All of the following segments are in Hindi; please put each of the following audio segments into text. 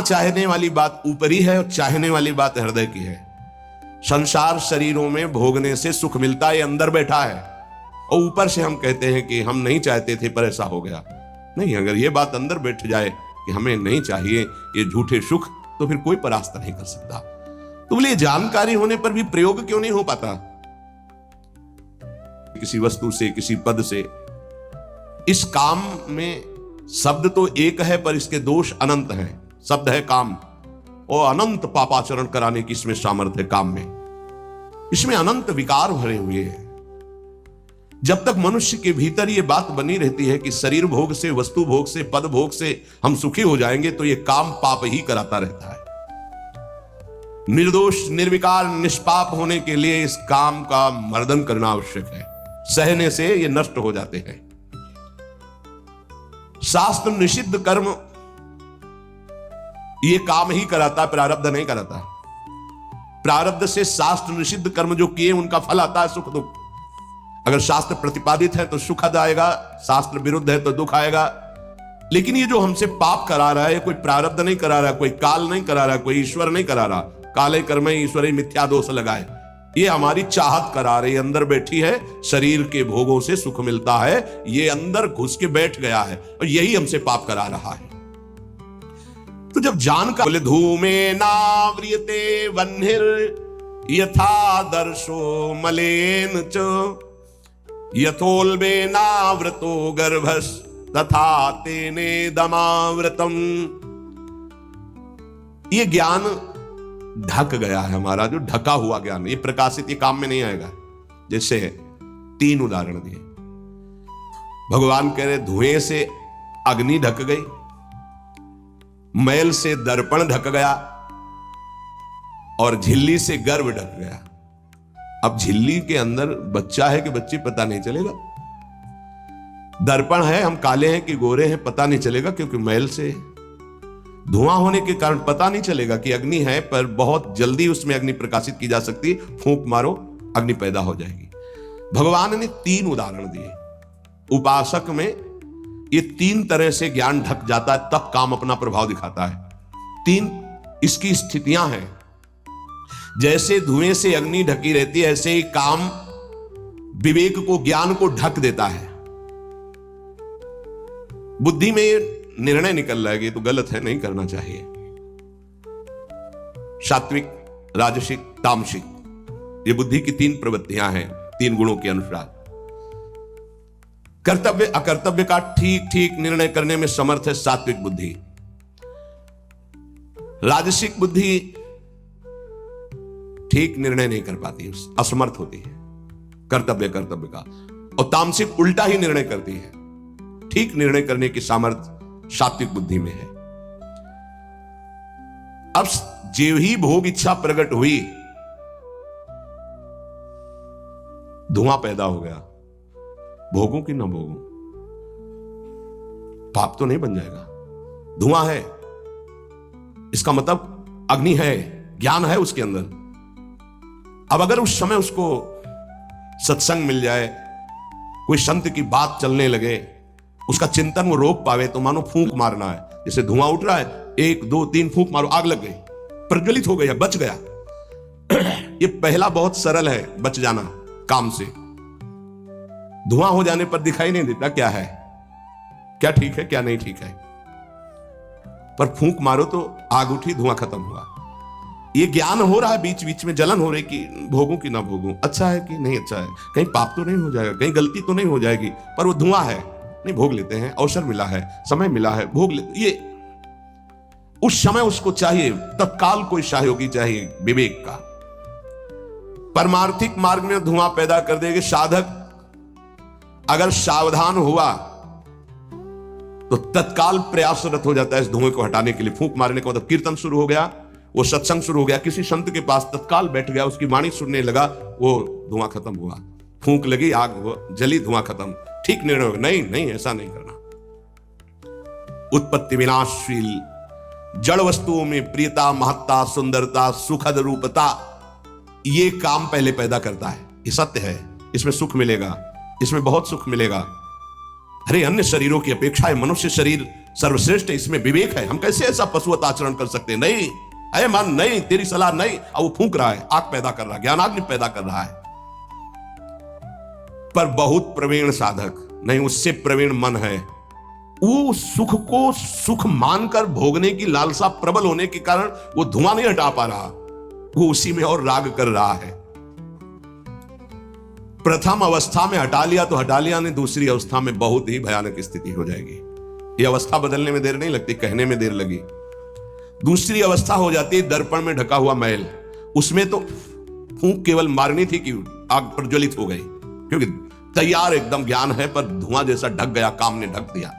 चाहने वाली बात ऊपरी है और चाहने वाली बात हृदय की है। संसार शरीरों में भोगने से सुख मिलता है, ये अंदर बैठा है, और ऊपर से हम कहते हैं कि हम नहीं चाहते थे पर ऐसा हो गया। नहीं, अगर ये बात अंदर बैठ जाए कि हमें नहीं चाहिए ये झूठे सुख, तो फिर कोई परास्त नहीं कर सकता। तो बोले जानकारी होने पर भी प्रयोग क्यों नहीं हो पाता? किसी वस्तु से, किसी पद से। इस काम में शब्द तो एक है पर इसके दोष अनंत हैं। शब्द है काम, और अनंत पापाचरण कराने की इसमें सामर्थ्य है। काम में इसमें अनंत विकार भरे हुए हैं। जब तक मनुष्य के भीतर ये बात बनी रहती है कि शरीर भोग से, वस्तु भोग से, पद भोग से हम सुखी हो जाएंगे, तो ये काम पाप ही कराता रहता है। निर्दोष, निर्विकार, निष्पाप होने के लिए इस काम का मर्दन करना आवश्यक है। सहने से ये नष्ट हो जाते हैं। शास्त्र निषिद्ध कर्म ये काम ही कराता, प्रारब्ध नहीं कराता। प्रारब्ध से शास्त्र निषिद्ध कर्म जो किए उनका फल आता है सुख दुख। अगर शास्त्र प्रतिपादित है तो सुखद आएगा, शास्त्र विरुद्ध है तो दुख आएगा। लेकिन ये जो हमसे पाप करा रहा है, कोई प्रारब्ध नहीं करा रहा, कोई काल नहीं करा रहा, कोई ईश्वर नहीं करा रहा। काले कर्म ईश्वरी मिथ्या दोष लगाए, ये हमारी चाहत करा रही, अंदर बैठी है। शरीर के भोगों से सुख मिलता है, ये अंदर घुस के बैठ गया है और यही हमसे पाप करा रहा है। तो जब जान का बोले धूमे नाव्रियते वह्निर यथा दर्शो मलेन च यथोल्बे नाव्रतो गर्भस तथा तेने दमाव्रतम। ये ज्ञान ढक गया है हमारा, जो ढका हुआ ज्ञान, ये प्रकाशित, ये काम में नहीं आएगा। जैसे 3 उदाहरण दिए। भगवान कह रहे धुएं से अग्नि ढक गई, मैल से दर्पण ढक गया और झिल्ली से गर्भ ढक गया। अब झिल्ली के अंदर बच्चा है कि बच्ची पता नहीं चलेगा। दर्पण है, हम काले हैं कि गोरे हैं पता नहीं चलेगा, क्योंकि मैल से। धुआं होने के कारण पता नहीं चलेगा कि अग्नि है, पर बहुत जल्दी उसमें अग्नि प्रकाशित की जा सकती, फूंक मारो अग्नि पैदा हो जाएगी। भगवान ने 3 उदाहरण दिए। उपासक में ये 3 तरह से ज्ञान ढक जाता है, तब काम अपना प्रभाव दिखाता है। 3 इसकी स्थितियां हैं। जैसे धुएं से अग्नि ढकी रहती है, ऐसे ही काम विवेक को, ज्ञान को ढक देता है। बुद्धि में निर्णय निकल रहा है कि तो गलत है, नहीं करना चाहिए। सात्विक, राजसिक, तामसिक, ये बुद्धि की 3 प्रवृत्तियां हैं, 3 गुणों के अनुसार। कर्तव्य अकर्तव्य का ठीक ठीक निर्णय करने में समर्थ है सात्विक बुद्धि। राजसिक बुद्धि ठीक निर्णय नहीं कर पाती, असमर्थ होती है कर्तव्य का। और तामसिक उल्टा ही निर्णय करती है। ठीक निर्णय करने की सामर्थ्य सात्विक बुद्धि में है। अब जो ही भोग इच्छा प्रकट हुई, धुआं पैदा हो गया। भोगों की ना भोगों, पाप तो नहीं बन जाएगा। धुआं है, इसका मतलब अग्नि है, ज्ञान है उसके अंदर। अब अगर उस समय उसको सत्संग मिल जाए, कोई संत की बात चलने लगे, उसका चिंतन वो रोक पावे, तो मानो फूंक मारना है। जैसे धुआं उठ रहा है, 1 2 3 फूंक मारो, आग लग गई, प्रज्वलित हो गया, बच गया। ये पहला बहुत सरल है, बच जाना काम से। धुआं हो जाने पर दिखाई नहीं देता क्या है, क्या ठीक है क्या नहीं ठीक है, पर फूंक मारो तो आग उठी, धुआं खत्म हुआ। ये ज्ञान हो रहा है, बीच बीच में जलन हो रही कि भोगूं कि ना भोगूं, अच्छा है कि नहीं अच्छा है, कहीं पाप तो नहीं हो जाएगा, कहीं गलती तो नहीं हो जाएगी, पर वो धुआं है, नहीं भोग लेते हैं, अवसर मिला है, समय मिला है, भोग लेते। ये उस समय उसको चाहिए, तत्काल कोई सहयोगी चाहिए विवेक का। परमार्थिक मार्ग में धुआं पैदा कर देगी। साधक अगर सावधान हुआ तो तत्काल प्रयासरत हो जाता है इस धुएं को हटाने के लिए। फूंक मारने का मतलब कीर्तन शुरू हो गया, वो सत्संग शुरू हो गया, किसी संत के पास तत्काल बैठ गया, उसकी वाणी सुनने लगा, वो धुआं खत्म हुआ। फूंक लगी, आग जली, धुआं खत्म, ठीक निर्णय हो। नहीं नहीं, ऐसा नहीं करना। उत्पत्ति विनाशशील जड़ वस्तुओं में प्रियता, महत्ता, सुंदरता, सुखद रूपता, ये काम पहले पैदा करता है। ये सत्य है, इसमें सुख मिलेगा, इसमें बहुत सुख मिलेगा। अरे अन्य शरीरों की अपेक्षा मनुष्य शरीर सर्वश्रेष्ठ है, इसमें विवेक है, हम कैसे ऐसा पशुवत आचरण कर सकते हैं? नहीं, अरे मन नहीं, तेरी सलाह नहीं। अब वो फूंक रहा है, आग पैदा कर रहा है, ज्ञानाग्नि पैदा कर रहा है। पर बहुत प्रवीण साधक नहीं, उससे प्रवीण मन है, वो सुख को सुख मानकर भोगने की लालसा प्रबल होने के कारण वो धुआं नहीं हटा पा रहा, वो उसी में और राग कर रहा है। प्रथम अवस्था में हटा लिया तो हटा लिया, नहीं दूसरी अवस्था में बहुत ही भयानक स्थिति हो जाएगी। ये अवस्था बदलने में देर नहीं लगती, कहने में देर लगी। दूसरी अवस्था हो जाती है दर्पण में ढका हुआ मैल। उसमें तो फूंक केवल मारनी थी कि आग प्रज्वलित हो गई, क्योंकि तैयार एकदम ज्ञान है, पर धुआं जैसा ढक गया, काम ने ढक दिया।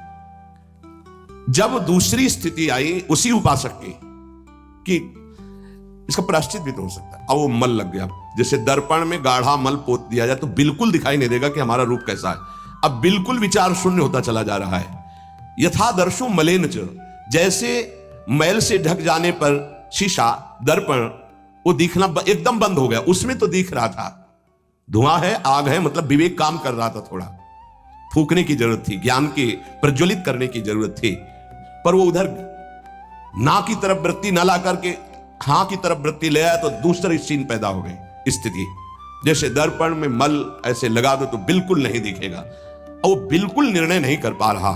जब दूसरी स्थिति आई उसी उपासक की कि इसका प्रायश्चित भी तो हो सकता है, अब वो मल लग गया। जैसे दर्पण में गाढ़ा मल पोत दिया जाए तो बिल्कुल दिखाई नहीं देगा कि हमारा रूप कैसा है, अब बिल्कुल विचार शून्य होता चला जा रहा है। यथा दर्शो मलेन च, जैसे मैल से ढक जाने पर शीशा दर्पण वो दिखना एकदम बंद हो गया, उसमें तो दिख रहा था, धुआं है, आग है, मतलब विवेक काम कर रहा था, थोड़ा फूकने की जरूरत थी, ज्ञान के प्रज्वलित करने की जरूरत थी, पर वो उधर ना की तरफ वृत्ति न ला करके हाँ की तरफ वृत्ति ले आया तो दूसरी सीन पैदा हो गई स्थिति। जैसे दर्पण में मल ऐसे लगा दो तो बिल्कुल नहीं दिखेगा, और वो बिल्कुल निर्णय नहीं कर पा रहा।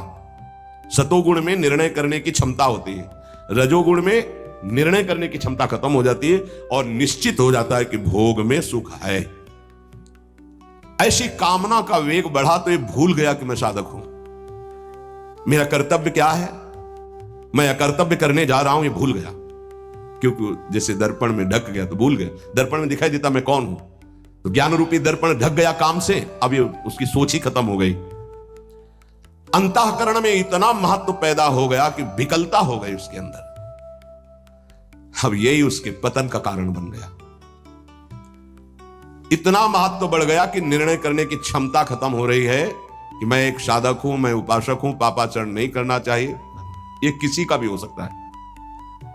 सतोगुण में निर्णय करने की क्षमता होती है, रजोगुण में निर्णय करने की क्षमता खत्म हो जाती है और निश्चित हो जाता है कि भोग में सुख है। ऐसी कामना का वेग बढ़ा तो ये भूल गया कि मैं साधक हूं, मेरा कर्तव्य क्या है, मैं अकर्तव्य करने जा रहा हूं, ये भूल गया। क्योंकि जैसे दर्पण में ढक गया तो भूल गया, दर्पण में दिखाई देता मैं कौन हूं, तो ज्ञान रूपी दर्पण ढक गया काम से, अब ये उसकी सोच ही खत्म हो गई। अंतःकरण में इतना महत्व पैदा हो गया कि विकलता हो गई उसके अंदर, अब यही उसके पतन का कारण बन गया। इतना महत्व बढ़ गया कि निर्णय करने की क्षमता खत्म हो रही है कि मैं एक साधक हूं, मैं उपासक हूं, पापाचरण नहीं करना चाहिए, ये किसी का भी हो सकता है।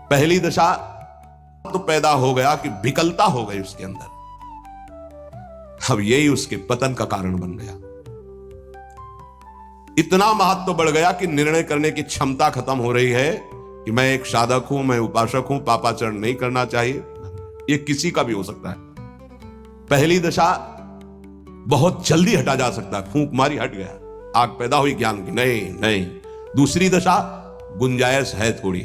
पहली दशा तो पैदा हो गया कि विकलता हो गई उसके अंदर, अब यही उसके पतन का कारण बन गया। इतना महत्व बढ़ गया कि निर्णय करने की क्षमता खत्म हो रही है कि मैं एक साधक हूं, मैं उपासक हूं, पापाचरण नहीं करना चाहिए, ये किसी का भी हो सकता है। पहली दशा बहुत जल्दी हटा जा सकता है, फूंक मारी हट गया, आग पैदा हुई ज्ञान की, नहीं नहीं। दूसरी दशा गुंजाइश है थोड़ी,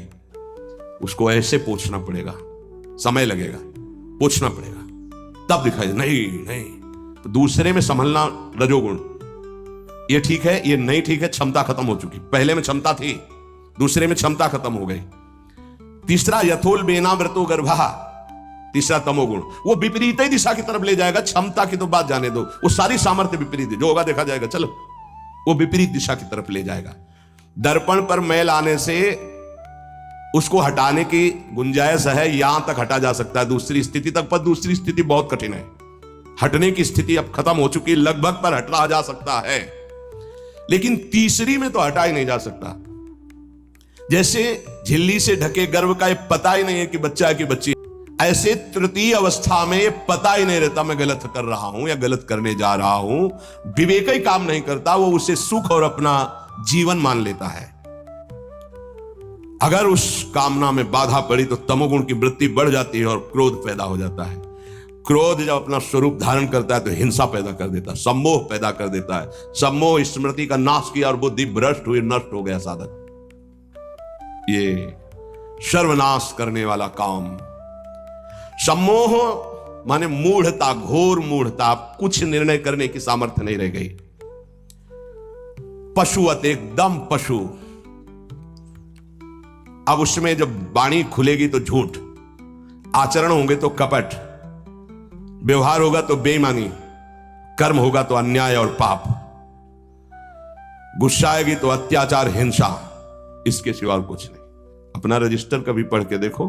उसको ऐसे पोंछना पड़ेगा, समय लगेगा, पोंछना पड़ेगा, तब दिखाई दे, नहीं नहीं। तो दूसरे में संभलना रजोगुण, ये ठीक है, ये नहीं ठीक है, क्षमता खत्म हो चुकी, पहले में क्षमता थी, दूसरे में क्षमता खत्म हो गई। तीसरा यथोल बेना व्रतो गर्भा, तीसरा तमोगुण, वो विपरीत ही दिशा की तरफ ले जाएगा, क्षमता की तो बात जाने दो, वो सारी सामर्थ्य विपरीत है, जो होगा देखा जाएगा, चलो वो विपरीत दिशा की तरफ ले जाएगा। दर्पण पर मैल आने से उसको हटाने की गुंजाइश है, यहां तक हटा जा सकता है, दूसरी स्थिति तक, पर दूसरी स्थिति बहुत कठिन है, हटने की स्थिति अब खत्म हो चुकी है, लगभग पर हटा जा सकता है, लेकिन तीसरी में तो हटा ही नहीं जा सकता। जैसे झिल्ली से ढके गर्भ का ये पता ही नहीं है कि बच्चा है कि बच्ची, ऐसे तृतीय अवस्था में ये पता ही नहीं रहता मैं गलत कर रहा हूं या गलत करने जा रहा हूं, विवेक ही काम नहीं करता, वो उसे सुख और अपना जीवन मान लेता है। अगर उस कामना में बाधा पड़ी तो तमोगुण की वृत्ति बढ़ जाती है और क्रोध पैदा हो जाता है। क्रोध जब अपना स्वरूप धारण करता है तो हिंसा पैदा कर देता है, सम्मोह पैदा कर देता है। सम्मोह स्मृति का नाश किया और बुद्धि भ्रष्ट हुई, नष्ट हो गया साधक। ये सर्वनाश करने वाला काम। सम्मोह माने मूढ़ता, घोर मूढ़ता, कुछ निर्णय करने की सामर्थ्य नहीं रह गई। पशुवत, एकदम पशु। अब उसमें जब वाणी खुलेगी तो झूठ, आचरण होंगे तो कपट, व्यवहार होगा तो बेईमानी, कर्म होगा तो अन्याय और पाप, गुस्सा आएगी तो अत्याचार, हिंसा, इसके सिवा और कुछ नहीं। अपना रजिस्टर कभी पढ़ के देखो,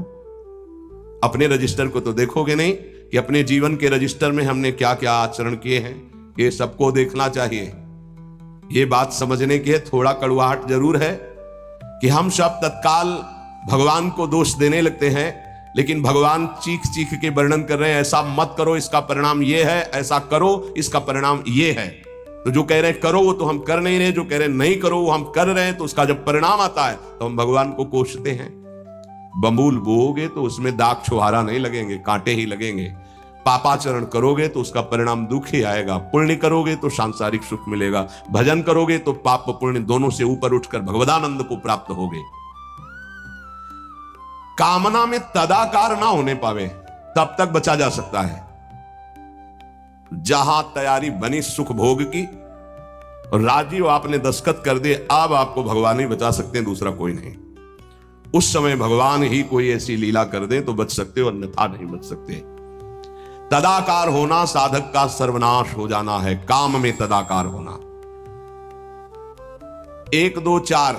अपने रजिस्टर को तो देखोगे नहीं कि अपने जीवन के रजिस्टर में हमने क्या क्या आचरण किए हैं, ये सबको देखना चाहिए। ये बात समझने की है, थोड़ा कड़वाहट जरूर है कि हम सब तत्काल भगवान को दोष देने लगते हैं, लेकिन भगवान चीख चीख के वर्णन कर रहे हैं, ऐसा मत करो इसका परिणाम ये है, ऐसा करो इसका परिणाम ये है। तो जो कह रहे हैं करो वो तो हम कर नहीं रहे, जो कह रहे हैं नहीं करो वो हम कर रहे हैं, तो उसका जब परिणाम आता है तो हम भगवान को कोसते हैं। बबूल बोओगे तो उसमें दाग छुहारा नहीं लगेंगे, कांटे ही लगेंगे। पापाचरण करोगे तो उसका परिणाम दुख ही आएगा। पुण्य करोगे तो सांसारिक सुख मिलेगा, भजन करोगे तो पाप पुण्य दोनों से ऊपर उठकर भगवदानंद को प्राप्त होगे। कामना में तदाकार ना होने पावे तब तक बचा जा सकता है। जहां तैयारी बनी सुख भोग की और राजी हो आपने दस्तखत कर दिए, अब आपको भगवान ही बचा सकते हैं, दूसरा कोई नहीं। उस समय भगवान ही कोई ऐसी लीला कर दे तो बच सकते हो, अन्यथा नहीं बच सकते। तदाकार होना साधक का सर्वनाश हो जाना है। काम में तदाकार होना 1 2 4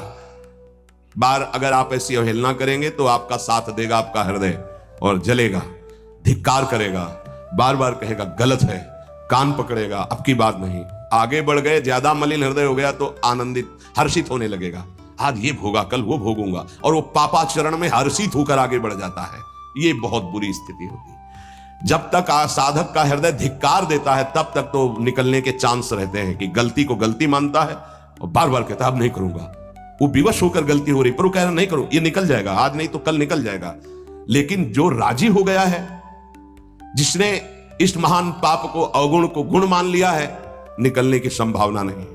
बार अगर आप ऐसी अवहेलना करेंगे तो आपका साथ देगा आपका हृदय और जलेगा, धिक्कार करेगा, बार बार कहेगा गलत है, कान पकड़ेगा, अब की बात नहीं। आगे बढ़ गए, ज्यादा मलिन हृदय हो गया तो आनंदित हर्षित होने लगेगा, आज ये भोगा कल वो भोगूंगा, और वो पापाचरण में हर्षित होकर आगे बढ़ जाता है। ये बहुत बुरी स्थिति होती है। जब तक साधक का हृदय धिक्कार देता है तब तक तो निकलने के चांस रहते हैं कि गलती को गलती मानता है और बार बार कहता है अब नहीं करूंगा। वो विवश होकर गलती हो रही पर वो कह रहा नहीं करो, ये निकल जाएगा, आज नहीं तो कल निकल जाएगा। लेकिन जो राजी हो गया है, जिसने इस महान पाप को अवगुण को गुण मान लिया है, निकलने की संभावना नहीं,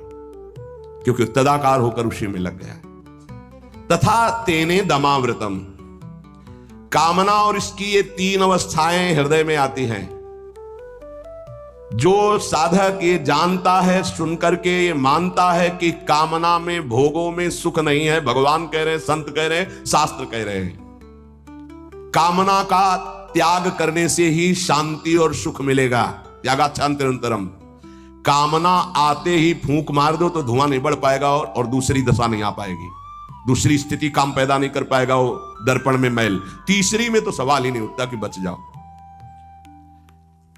क्योंकि तदाकार होकर उसी में लग गया। तथा तेने दमावृतम, कामना और इसकी ये 3 अवस्थाएं हृदय में आती हैं। जो साधक ये जानता है, सुनकर के ये मानता है कि कामना में भोगों में सुख नहीं है, भगवान कह रहे हैं, संत कह रहे हैं, शास्त्र कह रहे हैं, कामना का त्याग करने से ही शांति और सुख मिलेगा। त्यागाच्छांतिरंतरम, कामना आते ही फूंक मार दो तो धुआं नहीं बढ़ पाएगा और दूसरी दशा नहीं आ पाएगी, दूसरी स्थिति काम पैदा नहीं कर पाएगा, वो दर्पण में मैल, तीसरी में तो सवाल ही नहीं उठता कि बच जाओ।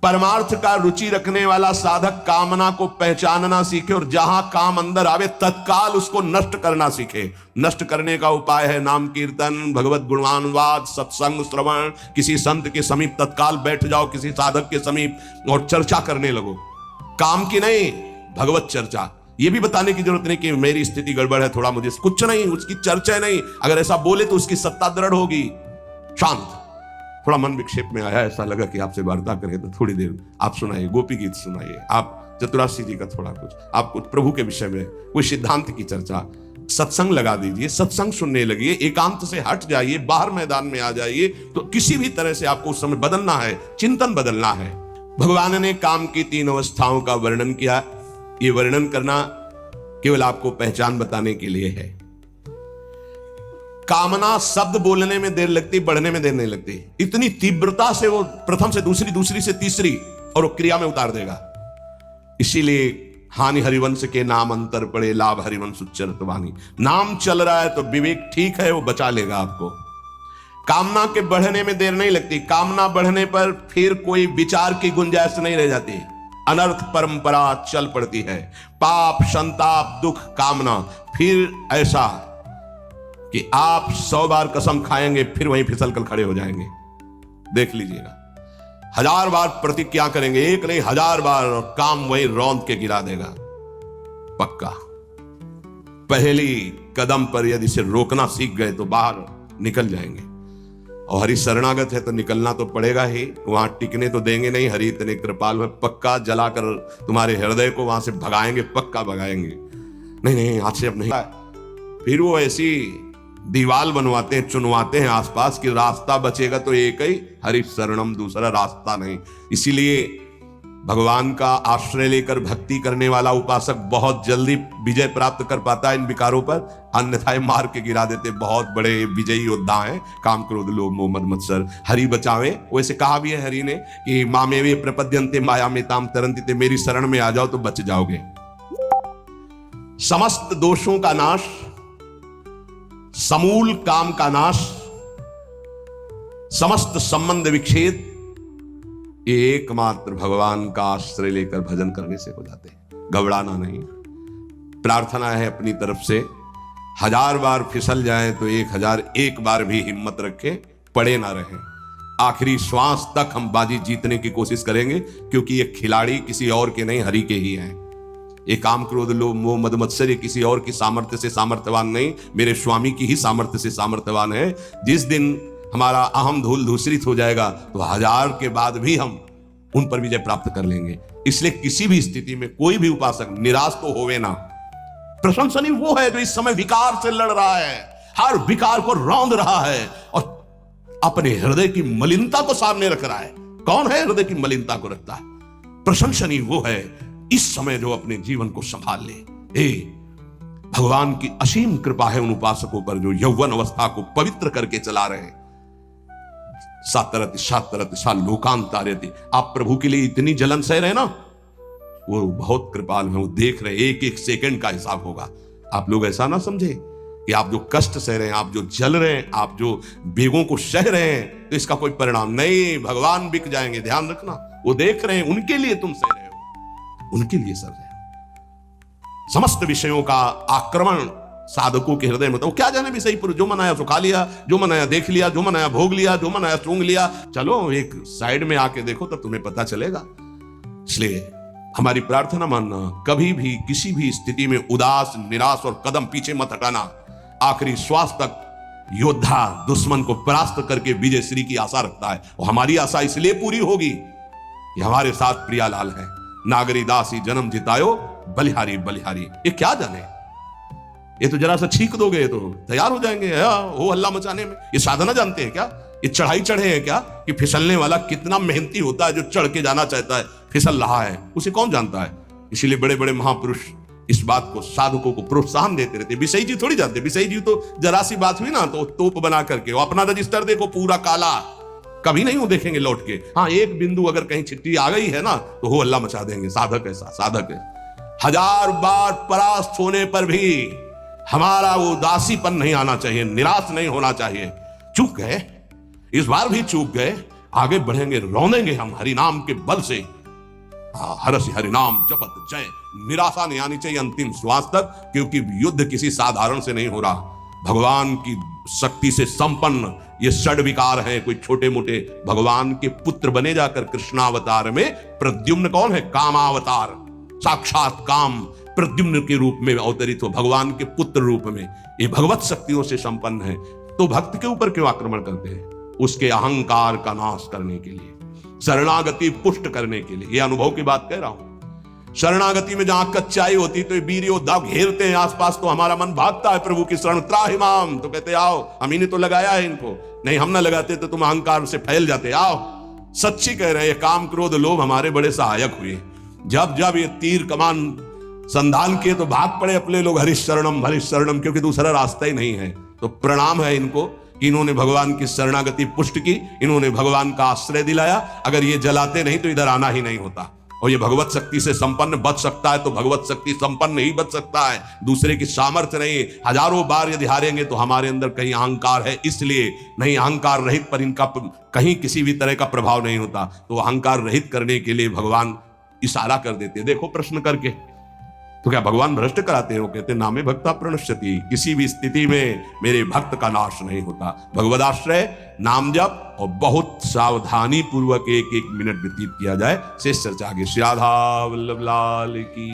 परमार्थ का रुचि रखने वाला साधक कामना को पहचानना सीखे और जहां काम अंदर आवे तत्काल उसको नष्ट करना सीखे। नष्ट करने का उपाय है नाम कीर्तन, भगवत गुणानुवाद, सत्संग, श्रवण। किसी संत के समीप तत्काल बैठ जाओ, किसी साधक के समीप और चर्चा करने लगो, काम की नहीं, भगवत चर्चा। ये भी बताने की जरूरत नहीं कि मेरी स्थिति गड़बड़ है, थोड़ा मुझे कुछ नहीं, उसकी चर्चा नहीं। अगर ऐसा बोले तो उसकी सत्ता दृढ़ होगी। शांत, थोड़ा मन विक्षेप में आया, ऐसा लगा कि आपसे वार्ता करें तो थोड़ी देर आप सुनाइए, गोपी गीत सुनाइए, आप चतुराशी जी का थोड़ा कुछ, आप कुछ प्रभु के विषय में कोई सिद्धांत की चर्चा, सत्संग लगा दीजिए, सत्संग सुनने लगिए, एकांत से हट जाइए, बाहर मैदान में आ जाइए। तो किसी भी तरह से आपको उस समय बदलना है, चिंतन बदलना है। भगवान ने काम की 3 अवस्थाओं का वर्णन किया। ये वर्णन करना केवल आपको पहचान बताने के लिए है। कामना शब्द बोलने में देर लगती, बढ़ने में देर नहीं लगती। इतनी तीव्रता से वो प्रथम से दूसरी, दूसरी से तीसरी, और वो क्रिया में उतार देगा। इसीलिए हानि हरिवंश के नाम अंतर पड़े, लाभ हरिवंश उच्चरत वाणी। नाम चल रहा है तो विवेक ठीक है, वो बचा लेगा आपको। कामना के बढ़ने में देर नहीं लगती। कामना बढ़ने पर फिर कोई विचार की गुंजाइश नहीं रह जाती, अनर्थ परंपरा चल पड़ती है। पाप, संताप, दुख, कामना, फिर ऐसा कि आप 100 बार कसम खाएंगे फिर वहीं फिसल कर खड़े हो जाएंगे। देख लीजिएगा, 1000 बार प्रतिज्ञा करेंगे, एक नहीं 1000 बार, और काम वहीं रौंद के गिरा देगा पक्का। पहली कदम पर यदि से रोकना सीख गए तो बाहर निकल जाएंगे। और हरि शरणागत है तो निकलना तो पड़ेगा ही, वहां टिकने तो देंगे नहीं। हरि इतने कृपाल है, पक्का जलाकर तुम्हारे हृदय को वहां से भगाएंगे, पक्का भगाएंगे। नहीं नहीं आज से अब नहीं। फिर वो ऐसी दीवाल बनवाते हैं, चुनवाते हैं आसपास कि रास्ता बचेगा तो एक ही, हरि शरणम, दूसरा रास्ता नहीं। इसीलिए भगवान का आश्रय लेकर भक्ति करने वाला उपासक बहुत जल्दी विजय प्राप्त कर पाता है इन विकारों पर, अन्यथा मार के गिरा देते। बहुत बड़े विजयी योद्धा हैं, काम, क्रोध, लोभ, मोह, मद, मत्सर। हरि बचावे, वैसे कहा भी है हरि ने कि मामेवे प्रपद्यन्ते माया में ताम तरन्ति, मेरी शरण में आ जाओ तो बच जाओगे। समस्त दोषों का नाश, समूल काम का नाश, समस्त संबंध विच्छेद, ये एकमात्र भगवान का आश्रय लेकर भजन करने से हो जाते हैं। घबराना नहीं। प्रार्थना है अपनी तरफ से, 1000 बार फिसल जाए तो 1001 बार भी हिम्मत रखें, पड़े ना रहें। आखिरी श्वास तक हम बाजी जीतने की कोशिश करेंगे, क्योंकि ये खिलाड़ी किसी और के नहीं, हरि के ही हैं। ये काम क्रोध लोभ मोह मद मत्सर्य किसी और की सामर्थ्य से सामर्थ्यवान नहीं, मेरे स्वामी की ही सामर्थ्य से सामर्थ्यवान है। जिस दिन हमारा अहम धूल धूसरित हो जाएगा तो 1000 के बाद भी हम उन पर विजय प्राप्त कर लेंगे। इसलिए किसी भी स्थिति में कोई भी उपासक निराश तो होवे ना। प्रशंसनीय वो है जो इस समय विकार से लड़ रहा है, हर विकार को रौंद रहा है और अपने हृदय की मलिनता को सामने रख रहा है। कौन है हृदय की मलिनता को रखता है? प्रशंसनीय वो है इस समय जो अपने जीवन को संभाल ले। भगवान की असीम कृपा है उन उपासकों पर जो यौवन अवस्था को पवित्र करके चला रहे हैं। सातरति सातरति सा लोकांतारयति। आप प्रभु के लिए इतनी जलन सह रहे ना, वो बहुत कृपाल है, वो देख रहे, एक एक सेकंड का हिसाब होगा। आप लोग ऐसा ना समझे कि आप जो कष्ट सह रहे हैं, आप जो जल रहे हैं, आप जो बेगों को सह रहे हैं तो इसका कोई परिणाम नहीं, भगवान बिक जाएंगे। ध्यान रखना, वो देख रहे हैं, उनके लिए तुम सह रहे हो, उनके लिए सह रहे हो। समस्त विषयों का आक्रमण साधकों के हृदय में, तो क्या जाने विषय पर, जो मनाया सो खा लिया, जो मनाया देख लिया, जो मनाया भोग लिया, जो मनाया सूंघ लिया। चलो एक साइड में आके देखो तब तुम्हें पता चलेगा। इसलिए हमारी प्रार्थना मानना, कभी भी किसी भी स्थिति में उदास निराश और कदम पीछे मत हटाना। आखिरी श्वास तक योद्धा दुश्मन को परास्त करके विजय श्री की आशा रखता है, और हमारी आशा इसलिए पूरी होगी कि हमारे साथ प्रियालाल है। नागरी दासी जन्म जितायो बलिहारी बलिहारी। ये क्या जाने, ये तो जरा सा छींक दोगे तो तैयार हो जाएंगे हो हल्ला मचाने में। ये साधना जानते हैं क्या? ये चढ़ाई चढ़े हैं क्या कि फिसलने वाला कितना मेहनती होता है? जो चढ़ के जाना चाहता है फिसल रहा है, उसे कौन जानता है? इसीलिए बड़े बड़े महापुरुष इस बात को साधकों को प्रोत्साहन देते रहते। विषय जी थोड़ी जानते, विषय जी तो जरा सी बात हुई ना तो तोप बना करके वो अपना रजिस्टर देखो पूरा काला, कभी नहीं वो देखेंगे लौट के। हाँ, एक बिंदु अगर कहीं चिट्ठी आ गई है ना तो हो हल्ला मचा देंगे। साधक ऐसा साधक है, 1000 बार परास्त होने पर भी हमारा वो उदासीपन नहीं आना चाहिए, निराश नहीं होना चाहिए। चूक गए, इस बार भी चूक गए, आगे बढ़ेंगे, रौनेंगे हम हरिनाम के बल से। हरसि हरिनाम जपत जय। निराशा नहीं आनी चाहिए अंतिम श्वास तक, क्योंकि युद्ध किसी साधारण से नहीं हो रहा। भगवान की शक्ति से संपन्न ये षड विकार हैं, कोई छोटे मोटे। भगवान के पुत्र बने जाकर कृष्णावतार में प्रद्युम्न कौन है? कामावतार, साक्षात काम प्रद्युम्न के रूप में अवतरित हो, भगवान के पुत्र रूप में। ये भगवत शक्तियों से संपन्न है, तो भक्त के ऊपर क्यों आक्रमण करते हैं? उसके अहंकार का नाश करने के लिए, शरणागति पुष्ट करने के लिए। ये अनुभव की बात कह रहा हूं। शरणागति में जहां कच्चाई होती तो वीर योद्धा घेरते हैं आसपास, तो हमारा मन भागता है प्रभु की शरण। त्राहिमाम, तो कहते आओ, हम ही ने तो लगाया है इनको, नहीं हम ना लगाते तो तुम अहंकार से फैल जाते, आओ। सच्ची कह रहे हैं, काम क्रोध लोभ हमारे बड़े सहायक हुए। जब जब ये तीर कमान संधान किए तो भाग पड़े अपने लोग, हरिश शरणम, क्योंकि दूसरा रास्ता ही नहीं है। तो प्रणाम है इनको कि इन्होंने भगवान की शरणागति पुष्ट की, इन्होंने भगवान का आश्रय दिलाया। अगर ये जलाते नहीं तो इधर आना ही नहीं होता। और ये भगवत शक्ति से संपन्न बच सकता है तो भगवत शक्ति संपन्न ही बच सकता है, दूसरे की सामर्थ्य नहीं। हजारों बार यदि हारेंगे तो हमारे अंदर कहीं अहंकार है, इसलिए नहीं। अहंकार रहित पर इनका कहीं किसी भी तरह का प्रभाव नहीं होता। तो अहंकार रहित करने के लिए भगवान इशारा कर देते, देखो प्रश्न करके। तो क्या भगवान भ्रष्ट कराते हैं? वो कहते नामे भक्ता प्रणश्यति, किसी भी स्थिति में मेरे भक्त का नाश नहीं होता। भगवदाश्रय, नाम जप और बहुत सावधानी पूर्वक 1-1 मिनट व्यतीत किया जाए। शेष चर्चा आगे। श्री राधा वल्लभ लाल की।